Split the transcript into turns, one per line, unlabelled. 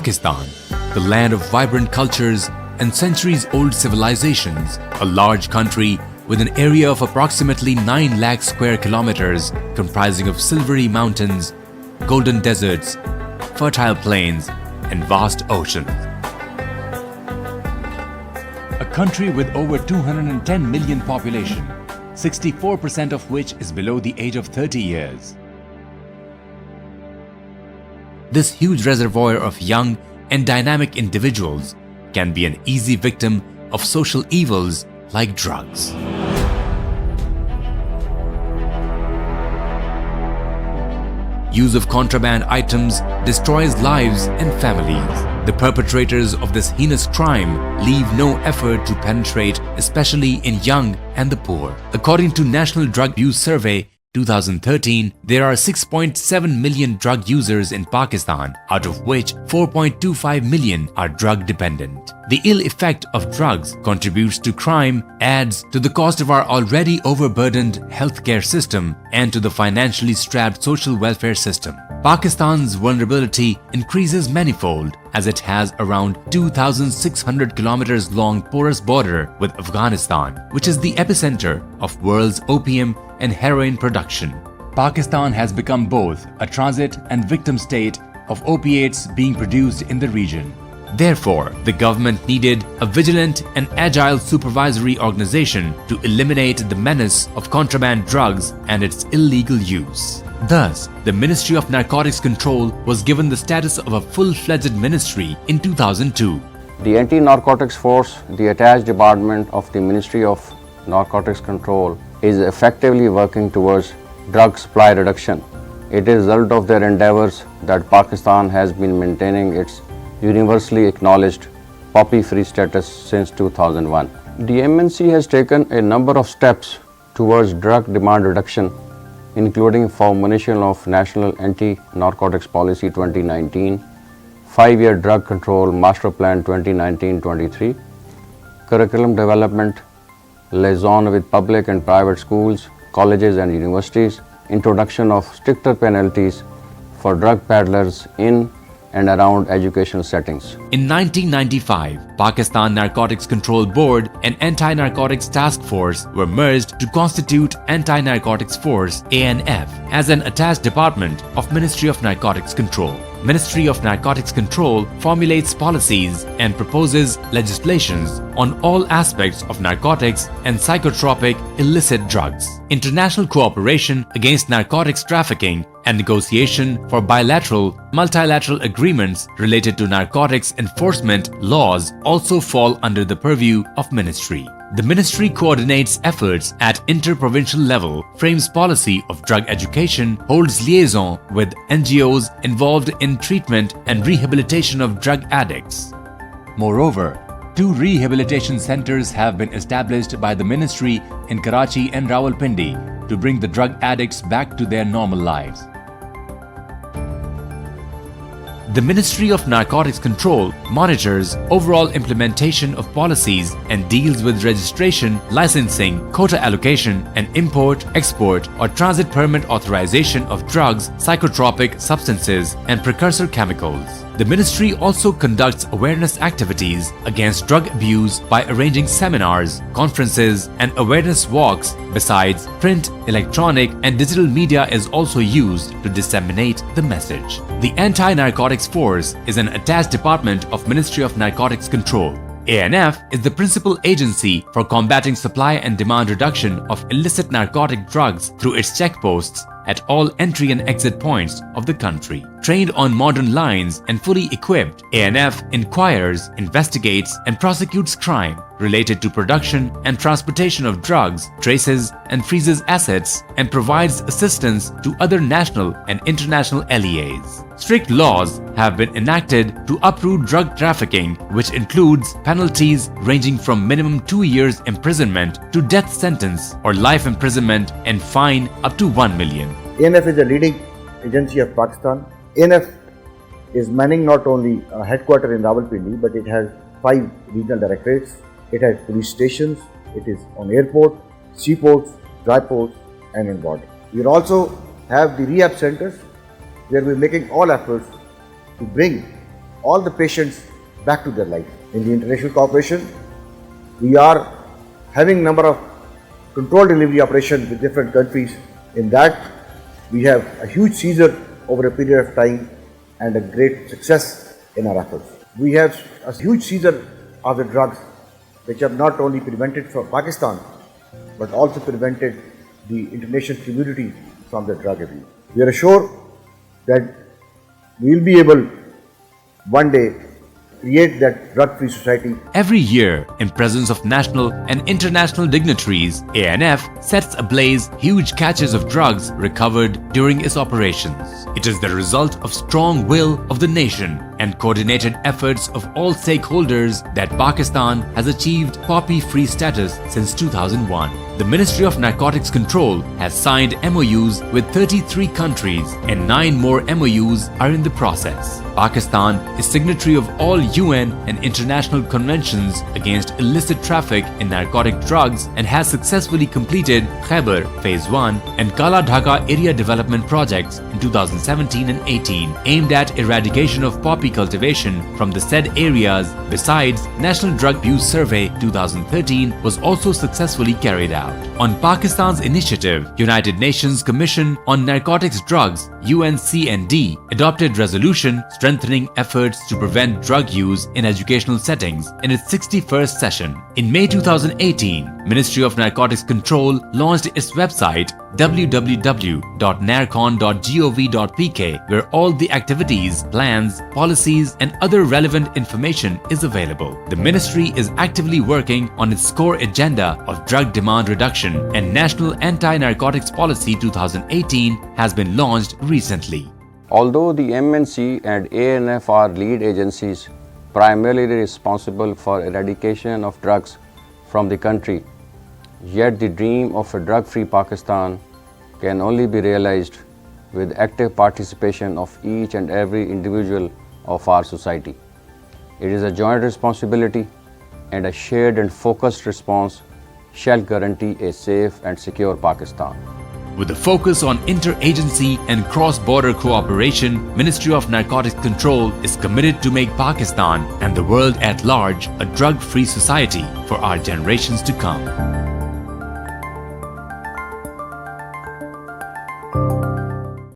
Pakistan, the land of vibrant cultures and centuries-old civilizations, a large country with an area of approximately 9 lakh square kilometers comprising of silvery mountains, golden deserts, fertile plains and vast oceans. A country with over 210 million population, 64% of which is below the age of 30 years. This huge reservoir of young and dynamic individuals can be an easy victim of social evils like drugs. Use of contraband items destroys lives and families. The perpetrators of this heinous crime leave no effort to penetrate, especially in young and the poor. According to National Drug Use Survey 2013, there are 6.7 million drug users in Pakistan, out of which 4.25 million are drug dependent. The ill effect of drugs contributes to crime, adds to the cost of our already overburdened healthcare system and to the financially strapped social welfare system. Pakistan's vulnerability increases manifold as it has around 2,600 kilometers long porous border with Afghanistan, which is the epicenter of world's opium and heroin production. Pakistan has become both a transit and victim state of opiates being produced in the region. Therefore, the government needed a vigilant and agile supervisory organization to eliminate the menace of contraband drugs and its illegal use. Thus, the Ministry of Narcotics Control was given the status of a full-fledged ministry in 2002.
The Anti-Narcotics Force, the attached department of the Ministry of Narcotics Control, is effectively working towards drug supply reduction. It is a result of their endeavors that Pakistan has been maintaining its universally acknowledged poppy-free status since 2001. The MNC has taken a number of steps towards drug demand reduction, including formulation of National Anti-Narcotics Policy 2019, 5-year Drug Control Master Plan 2019-23, curriculum development, liaison with public and private schools, colleges and universities, introduction of stricter penalties for drug peddlers in and around educational settings.
In 1995, Pakistan Narcotics Control Board and Anti-Narcotics Task Force were merged to constitute Anti-Narcotics Force (ANF) as an attached department of Ministry of Narcotics Control. Ministry of Narcotics Control formulates policies and proposes legislations on all aspects of narcotics and psychotropic illicit drugs. International cooperation against narcotics trafficking and negotiation for bilateral, multilateral agreements related to narcotics enforcement laws also fall under the purview of ministry. The ministry coordinates efforts at inter-provincial level, frames policy of drug education, holds liaison with NGOs involved in treatment and rehabilitation of drug addicts. Moreover, 2 rehabilitation centers have been established by the ministry in Karachi and Rawalpindi to bring the drug addicts back to their normal lives. The Ministry of Narcotics Control monitors overall implementation of policies and deals with registration, licensing, quota allocation, and import, export, or transit permit authorization of drugs, psychotropic substances, and precursor chemicals. The ministry also conducts awareness activities against drug abuse by arranging seminars, conferences, and awareness walks. Besides, print, electronic, and digital media is also used to disseminate the message. The Anti-Narcotics Force is an attached department of Ministry of Narcotics Control. ANF is the principal agency for combating supply and demand reduction of illicit narcotic drugs through its checkposts at all entry and exit points of the country. Trained on modern lines and fully equipped, ANF inquires, investigates, and prosecutes crime related to production and transportation of drugs, traces and freezes assets, and provides assistance to other national and international LEAs. Strict laws have been enacted to uproot drug trafficking, which includes penalties ranging from minimum 2 years imprisonment to death sentence or life imprisonment and fine up to 1 million.
ANF is a leading agency of Pakistan. ANF is manning not only a headquarters in Rawalpindi, but it has 5 regional directorates. It has police stations. It is on airport, seaports, dry ports, and in border. We also have the rehab centers, where we're making all efforts to bring all the patients back to their life. In the international cooperation, we are having number of controlled delivery operations with different countries. In that, we have a huge seizure over a period of time and a great success in our efforts. We have a huge seizure of the drugs which have not only prevented from Pakistan but also prevented the international community from the drug abuse. We are sure that we will be able one day create that drug-free society.
Every year, in presence of national and international dignitaries, ANF sets ablaze huge catches of drugs recovered during its operations. It is the result of strong will of the nation and coordinated efforts of all stakeholders that Pakistan has achieved poppy-free status since 2001. The Ministry of Narcotics Control has signed MOUs with 33 countries and 9 more MOUs are in the process. Pakistan is signatory of all UN and international conventions against illicit traffic in narcotic drugs and has successfully completed Khyber Phase 1 and Kala Dhaka Area Development Projects in 2017 and 18 aimed at eradication of poppy cultivation from the said areas. Besides, National Drug Abuse Survey 2013 was also successfully carried out. On Pakistan's initiative, United Nations Commission on Narcotics Drugs (UNCND) adopted resolution strengthening efforts to prevent drug use in educational settings in its 61st session. In May 2018, Ministry of Narcotics Control launched its website www.narcon.gov.pk where all the activities, plans, policies and other relevant information is available. The ministry is actively working on its core agenda of drug demand reduction and National Anti-Narcotics Policy 2018 has been launched recently.
Although the MNC and ANF are lead agencies primarily responsible for eradication of drugs from the country, yet the dream of a drug-free Pakistan can only be realized with active participation of each and every individual of our society. It is a joint responsibility and a shared and focused response shall guarantee a safe and secure Pakistan.
With a focus on interagency and cross-border cooperation, Ministry of Narcotics Control is committed to make Pakistan and the world at large a drug-free society for our generations to come.